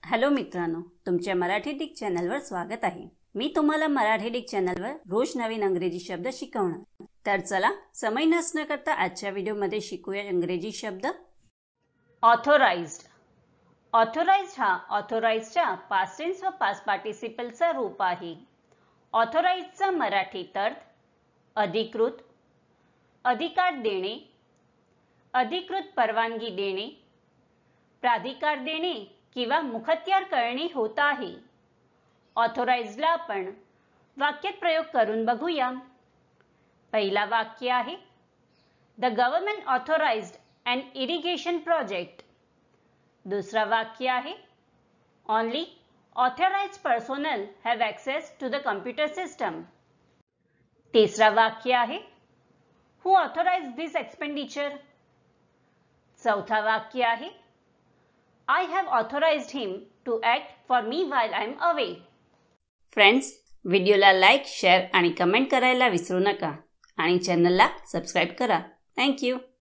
Hello मित्रांनो, तुमच्या Marathi Dick चॅनलवर स्वागत आहे। मी तुम्हाला मराठी डिक चॅनलवर रोज नवीन इंग्रजी शब्द शिकवणार। तर चला समय नष्ट न करता आजच्या व्हिडिओमध्ये शिकूया इंग्रजी शब्द। ऑथोराइज्ड। ऑथोराइज्ड हा ऑथोराइज्डच्या पास्ट टेन्स व पास्ट पार्टिसिपलचा रूप आहे। ऑथोराइज्डचा मराठीत अर्थ अधिकृत, अधिकार देणे, अधिकृत परवानगी देणे, प्राधिकार देणे किंवा मुखत्यार करणे होत आहे। ऑथोराइज्डला आपण वाक्यात प्रयोग करून बघूया। पहिला वाक्य आहे, the government authorised an irrigation project. दुसरा वाक्य आहे, only authorised personnel have access to the computer system. तिसरा वाक्य आहे, हु ऑथोराइज्ड दिस एक्सपेंडिचर। चौथा वाक्य आहे, I have authorized him to act for me while I am away. Friends, व्हिडिओला लाईक, शेअर आणि कमेंट करायला विसरू नका आणि चॅनलला सबस्क्राइब करा। Thank you.